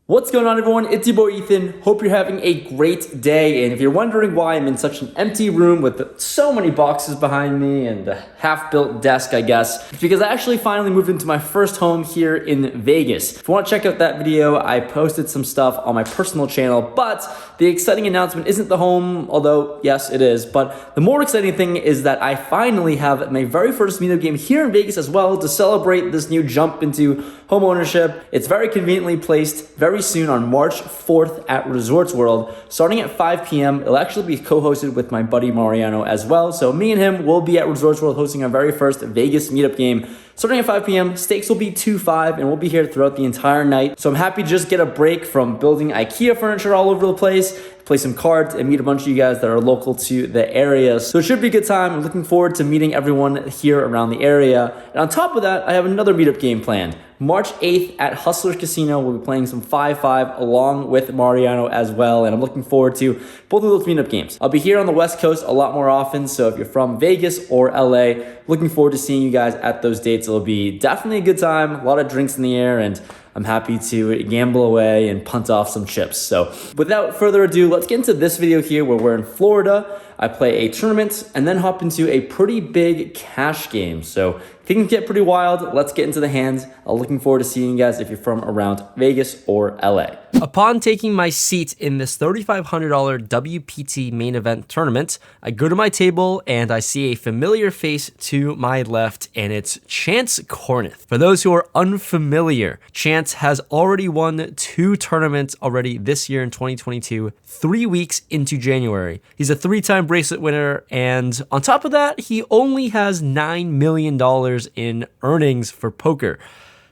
What's going on, everyone? It's your boy Ethan. Hope you're having a great day. And if you're wondering why I'm in such an empty room with so many boxes behind me and a half-built desk, I guess, it's because I actually finally moved into my first home here in Vegas. If you want to check out that video, I posted some stuff on my personal channel, but the exciting announcement isn't the home, although yes, it is. But the more exciting thing is that I finally have my very first meetup game here in Vegas as well to celebrate this new jump into home ownership. It's very conveniently placed very soon on March 4th at Resorts World, starting at 5 p.m. It'll actually be co-hosted with my buddy MARIANO as well. So me and him will be at Resorts World hosting our very first Vegas meetup game. Starting at 5 p.m., stakes will be 2-5, and we'll be here throughout the entire night. So I'm happy to just get a break from building IKEA furniture all over the place, play some cards, and meet a bunch of you guys that are local to the area. So it should be a good time. I'm looking forward to meeting everyone here around the area. And on top of that, I have another meetup game planned. March 8th at Hustlers Casino, we'll be playing some 5-5 along with MARIANO as well, and I'm looking forward to both of those meetup games. I'll be here on the West Coast a lot more often, so if you're from Vegas or LA, looking forward to seeing you guys at those dates. It'll be definitely a good time, a lot of drinks in the air, and I'm happy to gamble away and punt off some chips. So without further ado, let's get into this video here where we're in Florida. I play a tournament and then hop into a pretty big cash game. So things get pretty wild. Let's get into the hands. I'm looking forward to seeing you guys if you're from around Vegas or LA. Upon taking my seat in this $3,500 WPT main event tournament, I go to my table and I see a familiar face to my left, and it's Chance Corneth. For those who are unfamiliar, Chance has already won 2 tournaments already this year in 2022, 3 weeks into January. He's a 3-time bracelet winner, and on top of that, he only has $9 million in earnings for poker.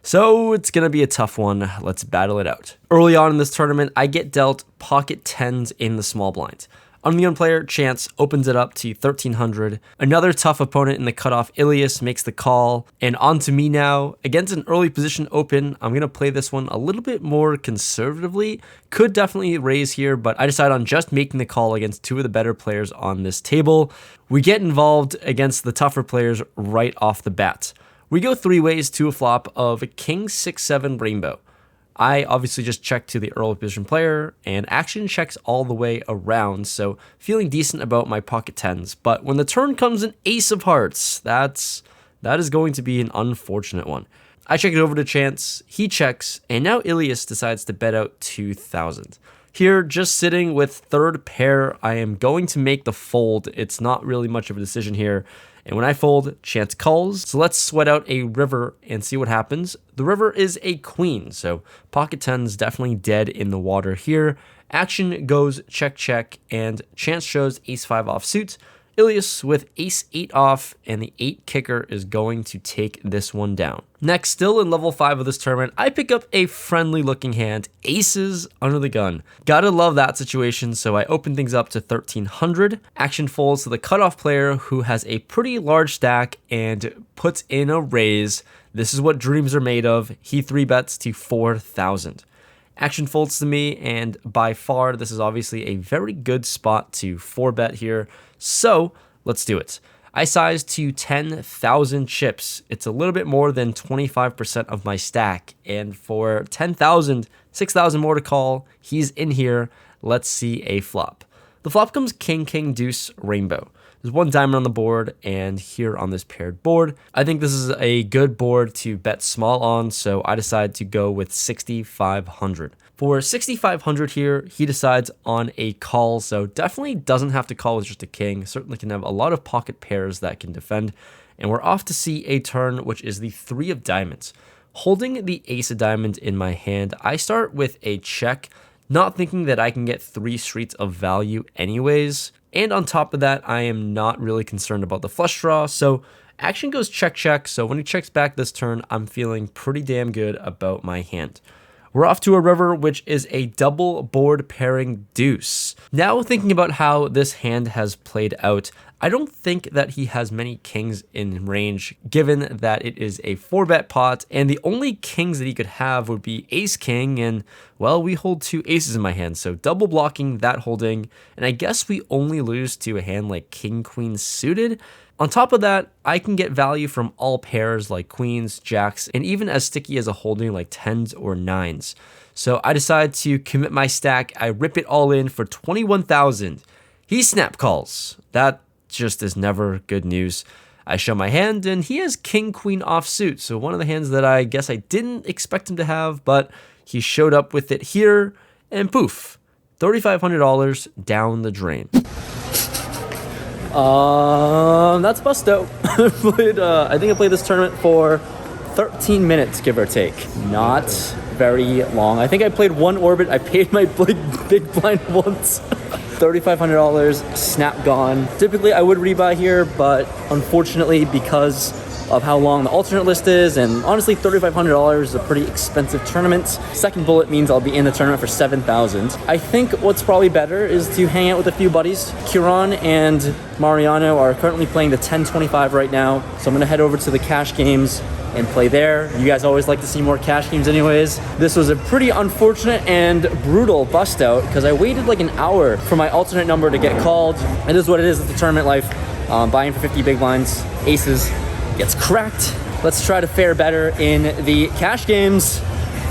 So it's going to be a tough one. Let's battle it out. Early on in this tournament, I get dealt pocket 10s in the small blind. Unknown player, Chance, opens it up to 1,300. Another tough opponent in the cutoff, Ilias, makes the call. And on to me now. Against an early position open, I'm going to play this one a little bit more conservatively. Could definitely raise here, but I decide on just making the call against 2 of the better players on this table. We get involved against the tougher players right off the bat. We go 3 ways to a flop of King 6-7 Rainbow. I obviously just check to the early position player, and action checks all the way around, so feeling decent about my pocket 10s. But when the turn comes an Ace of Hearts, that is going to be an unfortunate one. I check it over to Chance, he checks, and now Ilias decides to bet out 2,000. Here, just sitting with third pair, I am going to make the fold. It's not really much of a decision here. And when I fold, Chance calls. So let's sweat out a river and see what happens. The river is a queen, so pocket 10's definitely dead in the water here. Action goes check, check, and Chance shows ace-5 offsuit. Ilias with ace-8 off, and the 8 kicker is going to take this one down. Next, still in level 5 of this tournament, I pick up a friendly looking hand, aces under the gun. Gotta love that situation, so I open things up to 1,300. Action folds to the cutoff player who has a pretty large stack and puts in a raise. This is what dreams are made of. He 3-bets to 4,000. Action folds to me, and by far, this is obviously a very good spot to 4-bet here. So let's do it. I size to 10,000 chips. It's a little bit more than 25% of my stack. And for 10,000, 6,000 more to call. He's in here. Let's see a flop. The flop comes King, King, Deuce, Rainbow. There's 1 diamond on the board, and here on this paired board, I think this is a good board to bet small on, so I decide to go with 6,500. For 6,500 here, he decides on a call, so definitely doesn't have to call with just a king. Certainly can have a lot of pocket pairs that can defend, and we're off to see a turn, which is the 3 of diamonds. Holding the ace of diamonds in my hand, I start with a check, not thinking that I can get 3 streets of value anyways. And on top of that, I am not really concerned about the flush draw, so action goes check, check. So when he checks back this turn, I'm feeling pretty damn good about my hand. We're off to a river, which is a double board pairing deuce. Now thinking about how this hand has played out, I don't think that he has many kings in range, given that it is a 4-bet pot, and the only kings that he could have would be ace king, and well, we hold 2 aces in my hand, so double blocking that holding, and I guess we only lose to a hand like king queen suited. On top of that, I can get value from all pairs like queens, jacks, and even as sticky as a holding like 10s or 9s. So I decide to commit my stack. I rip it all in for 21,000. He snap calls. That just is never good news. I show my hand, and he has king queen offsuit. So one of the hands that I guess I didn't expect him to have, but he showed up with it here, and poof, $3,500 down the drain. That's busto. I think I played this tournament for 13 minutes, give or take. Not very long. I think I played one orbit. I paid my big blind once. $3,500, snap gone. Typically, I would rebuy here, but unfortunately, because of how long the alternate list is, and honestly, $3,500 is a pretty expensive tournament. Second bullet means I'll be in the tournament for 7,000. I think what's probably better is to hang out with a few buddies. Kieran and Mariano are currently playing the 1025 right now, so I'm gonna head over to the cash games and play there. You guys always like to see more cash games anyways. This was a pretty unfortunate and brutal bust out because I waited like an hour for my alternate number to get called. It is what it is at the tournament life. Buying for 50 big blinds, aces, gets cracked. Let's try to fare better in the cash games.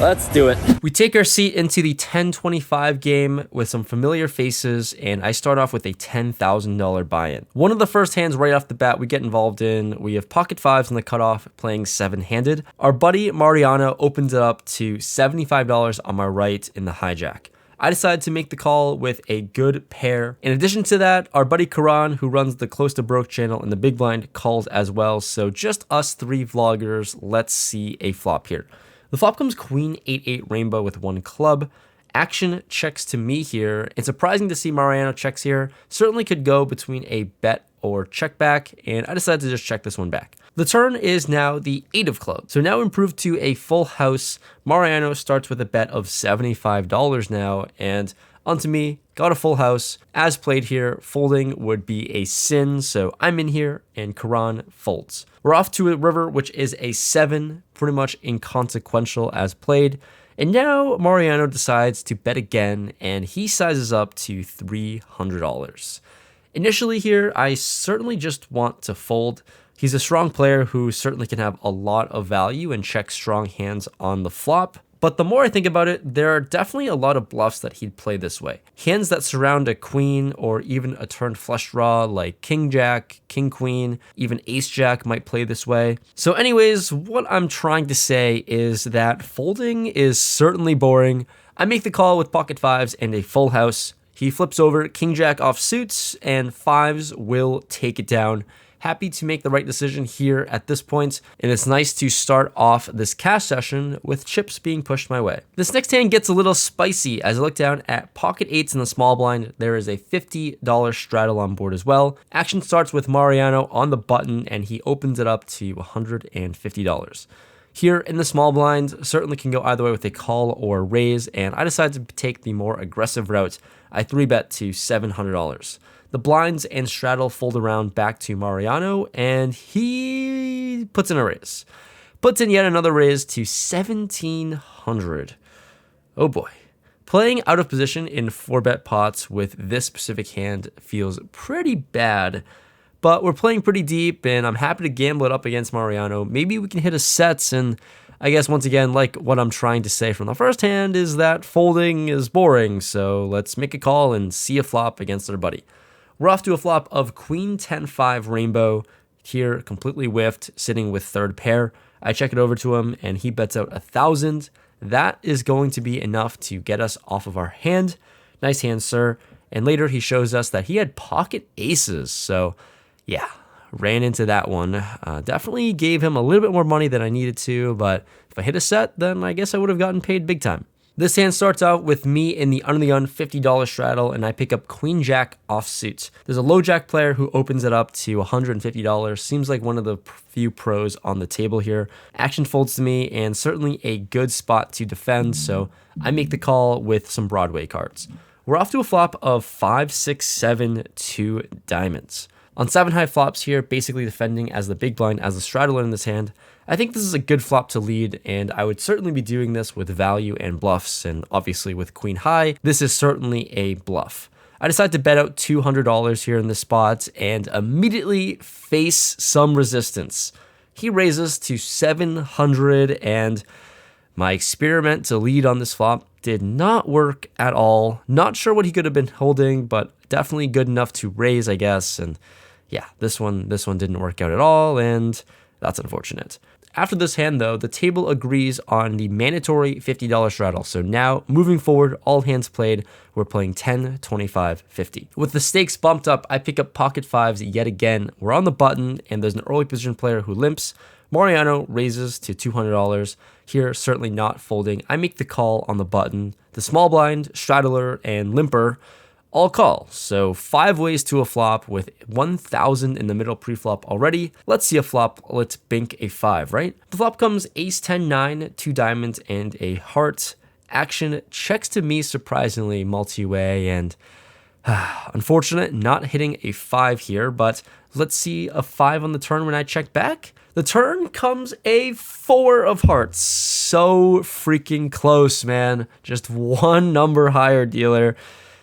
Let's do it. We take our seat into the 1025 game with some familiar faces, and I start off with a $10,000 buy-in. One of the first hands right off the bat we get involved in, we have pocket fives in the cutoff playing 7-handed. Our buddy Mariano opens it up to $75 on my right in the hijack. I decided to make the call with a good pair. In addition to that, our buddy Karan, who runs the Close to Broke channel in the big blind, calls as well. So just us three vloggers, let's see a flop here. The flop comes queen 8-8 rainbow with one club. Action checks to me here. It's surprising to see Mariano checks here. Certainly could go between a bet or check back, and I decided to just check this one back. The turn is now the 8 of clubs. So now improved to a full house. Mariano starts with a bet of $75 now, and onto me, got a full house. As played here, folding would be a sin, so I'm in here, and Karan folds. We're off to a river, which is a 7, pretty much inconsequential as played. And now Mariano decides to bet again, and he sizes up to $300. Initially here, I certainly just want to fold. He's a strong player who certainly can have a lot of value and check strong hands on the flop. But the more I think about it, there are definitely a lot of bluffs that he'd play this way. Hands that surround a queen or even a turned flush draw like king jack, king queen, even ace jack might play this way. So anyways, what I'm trying to say is that folding is certainly boring. I make the call with pocket fives and a full house. He flips over king jack off suits, and fives will take it down. Happy to make the right decision here at this point, and it's nice to start off this cash session with chips being pushed my way. This next hand gets a little spicy as I look down at pocket eights in the small blind. There is a $50 straddle on board as well. Action starts with Mariano on the button, and he opens it up to $150. Here in the small blind, certainly can go either way with a call or raise, and I decided to take the more aggressive route. I 3-bet to $700. The blinds and straddle fold around back to Mariano, and he puts in a raise. Puts in yet another raise to $1,700. Oh boy. Playing out of position in 4-bet pots with this specific hand feels pretty bad, but we're playing pretty deep, and I'm happy to gamble it up against Mariano. Maybe we can hit a sets, and I guess once again, like what I'm trying to say from the first hand is that folding is boring, so let's make a call and see a flop against our buddy. We're off to a flop of queen 10-5 rainbow, here completely whiffed, sitting with third pair. I check it over to him, and he bets out 1,000. That is going to be enough to get us off of our hand. Nice hand, sir. And later he shows us that he had pocket aces, so yeah, ran into that one. Definitely gave him a little bit more money than I needed to, but if I hit a set, then I guess I would have gotten paid big time. This hand starts out with me in the under the gun $50 straddle, and I pick up queen jack offsuit. There's a low jack player who opens it up to $150. Seems like one of the few pros on the table here. Action folds to me, and certainly a good spot to defend, so I make the call with some Broadway cards. We're off to a flop of 5, 6, 7, 2 diamonds. On 7 high flops here, basically defending as the big blind as the straddler in this hand. I think this is a good flop to lead, and I would certainly be doing this with value and bluffs, and obviously with queen high, this is certainly a bluff. I decide to bet out $200 here in this spot, and immediately face some resistance. He raises to $700, and My experiment to lead on this flop did not work at all. Not sure what he could have been holding, but definitely good enough to raise, I guess. And yeah, this one didn't work out at all, and that's unfortunate. After this hand, though, the table agrees on the mandatory $50 straddle. So now, moving forward, all hands played, we're playing 10, 25, 50. With the stakes bumped up, I pick up pocket fives yet again. We're on the button, and there's an early position player who limps. MARIANO raises to $200. Here, certainly not folding. I make the call on the button. The small blind, straddler, and limper all call. So 5 ways to a flop with 1,000 in the middle pre-flop already. Let's see a flop. Let's bink a 5, right? The flop comes ace 10 9, 2 diamonds, and a heart. Action checks to me surprisingly multi-way, and unfortunate not hitting a 5 here, but let's see a 5 on the turn when I check back. The turn comes a 4 of hearts. So freaking close, man. Just one number higher, dealer.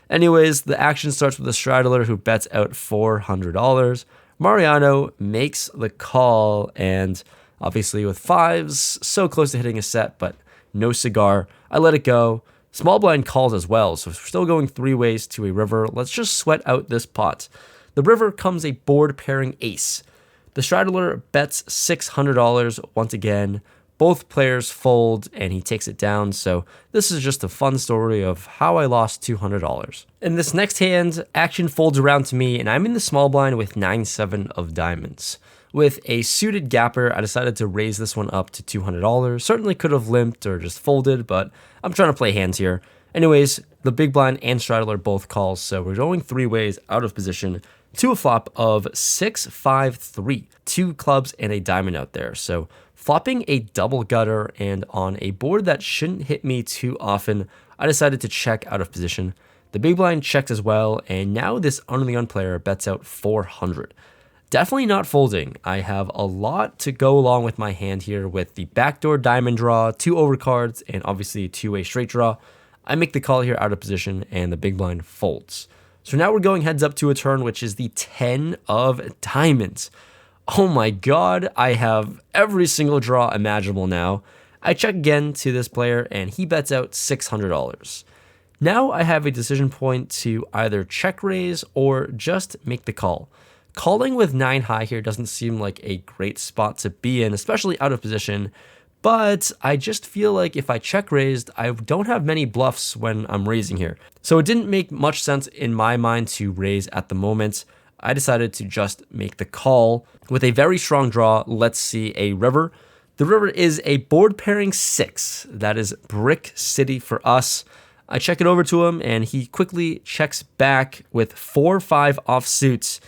Anyways, the action starts with a straddler who bets out $400. MARIANO makes the call, and obviously with 5s, so close to hitting a set, but no cigar. I let it go. Small blind calls as well, so we're still going 3 ways to a river. Let's just sweat out this pot. The river comes a board pairing ace. The straddler bets $600 once again. Both players fold, and he takes it down, so this is just a fun story of how I lost $200. In this next hand, action folds around to me, and I'm in the small blind with 9-7 of diamonds. With a suited gapper, I decided to raise this one up to $200. Certainly could have limped or just folded, but I'm trying to play hands here. Anyways, the big blind and straddler both calls, so we're going 3 ways out of position to a flop of 6-5-3. 2 clubs and a diamond out there, so flopping a double gutter, and on a board that shouldn't hit me too often, I decided to check out of position. The big blind checked as well, and now this under the gun player bets out 400. Definitely not folding. I have a lot to go along with my hand here with the backdoor diamond draw, 2 overcards, and obviously a 2-way straight draw. I make the call here out of position, and the big blind folds. So now we're going heads up to a turn, which is the 10 of diamonds. Oh my god, I have every single draw imaginable now. I check again to this player, and he bets out $600. Now I have a decision point to either check raise or just make the call. Calling with 9 high here doesn't seem like a great spot to be in, especially out of position, but I just feel like if I check raised, I don't have many bluffs when I'm raising here. So it didn't make much sense in my mind to raise at the moment. I decided to just make the call. With a very strong draw, let's see a river. The river is a board pairing 6. That is Brick City for us. I check it over to him, and he quickly checks back with 4-5 offsuits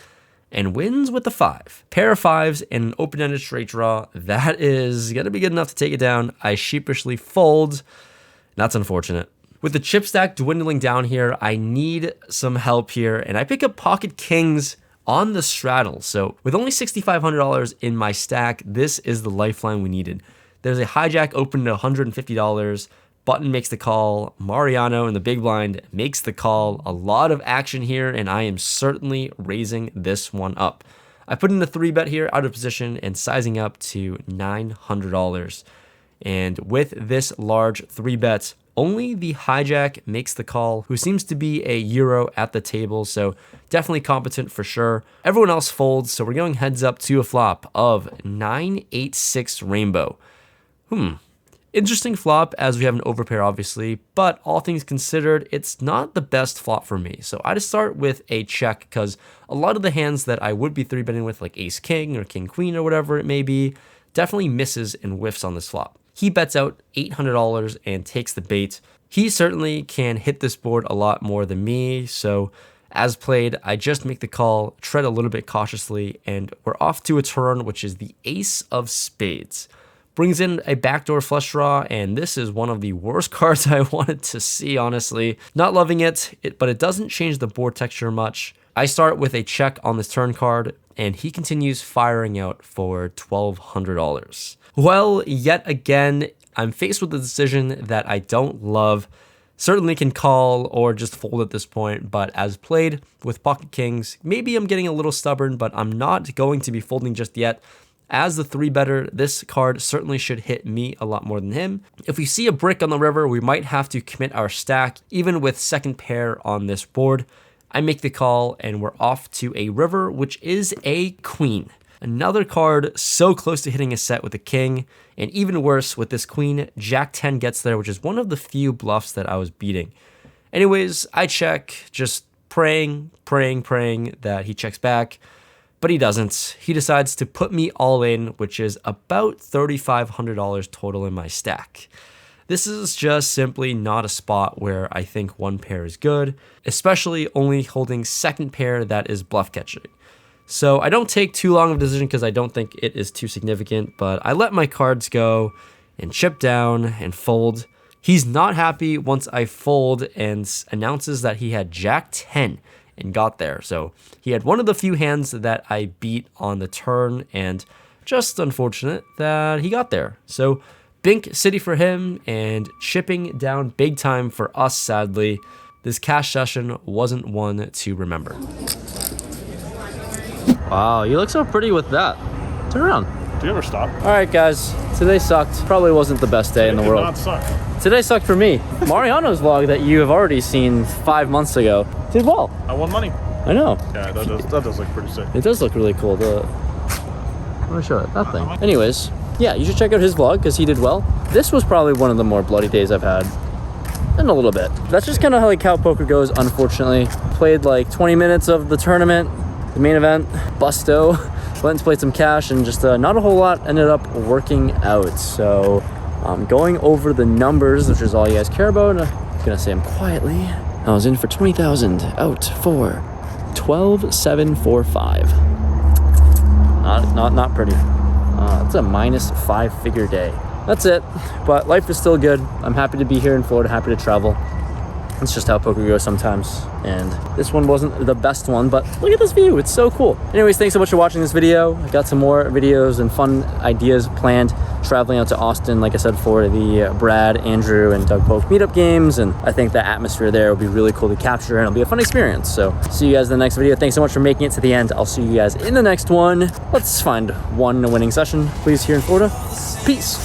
and wins with the 5. Pair of 5s and an open-ended straight draw. That is going to be good enough to take it down. I sheepishly fold. That's unfortunate. With the chip stack dwindling down here, I need some help here, and I pick up pocket kings on the straddle. So with only $6,500 in my stack, this is the lifeline we needed. There's a hijack open to $150. Button makes the call. MARIANO in the big blind makes the call. A lot of action here, and I am certainly raising this one up. I put in a 3-bet here out of position and sizing up to $900. And with this large 3-bet, only the hijack makes the call, who seems to be a Euro at the table, so definitely competent for sure. Everyone else folds, so we're going heads up to a flop of 9-8-6 rainbow. Interesting flop, as we have an overpair obviously, but all things considered, it's not the best flop for me. So I just start with a check, because a lot of the hands that I would be 3-betting with, like ace king or king queen or whatever it may be, definitely misses and whiffs on this flop. He bets out $800 and takes the bait. He certainly can hit this board a lot more than me, so as played, I just make the call, tread a little bit cautiously, and we're off to a turn, which is the ace of spades. Brings in a backdoor flush draw, and this is one of the worst cards I wanted to see, honestly. Not loving it, but it doesn't change the board texture much. I start with a check on this turn card, and he continues firing out for $1,200. Well, yet again, I'm faced with a decision that I don't love. Certainly can call or just fold at this point, but as played with pocket kings, maybe I'm getting a little stubborn, but I'm not going to be folding just yet. as the 3-better, this card certainly should hit me a lot more than him. If we see a brick on the river, we might have to commit our stack, even with second pair on this board. I make the call, and we're off to a river, which is a queen. Another card so close to hitting a set with a king, and even worse with this queen, Jack 10 gets there, which is one of the few bluffs that I was beating. Anyways, I check, just praying that he checks back, but he doesn't. He decides to put me all in, which is about $3,500 total in my stack. This is just simply not a spot where I think one pair is good, especially only holding second pair that is bluff catching. So I don't take too long of a decision because I don't think it is too significant, but I let my cards go and chip down and fold. He's not happy once I fold and announces that he had Jack 10 and got there. So he had one of the few hands that I beat on the turn, and just unfortunate that he got there. So Bink City for him and chipping down big time for us, sadly. This cash session wasn't one to remember. Wow, you look so pretty with that. Turn around. Do you ever stop? All right, guys. Today sucked. Probably wasn't the best day in the world. It did not suck. Today sucked for me. Mariano's vlog that you have already seen 5 months ago did well. I won money. I know. Yeah, that does look pretty sick. It does look really cool. Let me show it. That thing. Anyways, yeah, you should check out his vlog because he did well. This was probably one of the more bloody days I've had in a little bit. That's just kind of how poker goes, unfortunately. Played like 20 minutes of the tournament, the main event, busto. Went and played some cash, and just not a whole lot ended up working out. So going over the numbers, which is all you guys care about. I'm gonna say them quietly. I was in for 20,000, out for 12,745. Not pretty. It's a minus 5-figure day. That's it, but life is still good. I'm happy to be here in Florida, happy to travel. It's just how poker goes sometimes, and this one wasn't the best one, but look at this view, it's so cool. Anyways, thanks so much for watching this video. I got some more videos and fun ideas planned, traveling out to Austin, like I said, for the Brad, Andrew, and Doug Poke meetup games, and I think the atmosphere there will be really cool to capture, and it'll be a fun experience. So see you guys in the next video. Thanks so much for making it to the end. I'll see you guys in the next one. Let's find one winning session, please, here in Florida. Peace.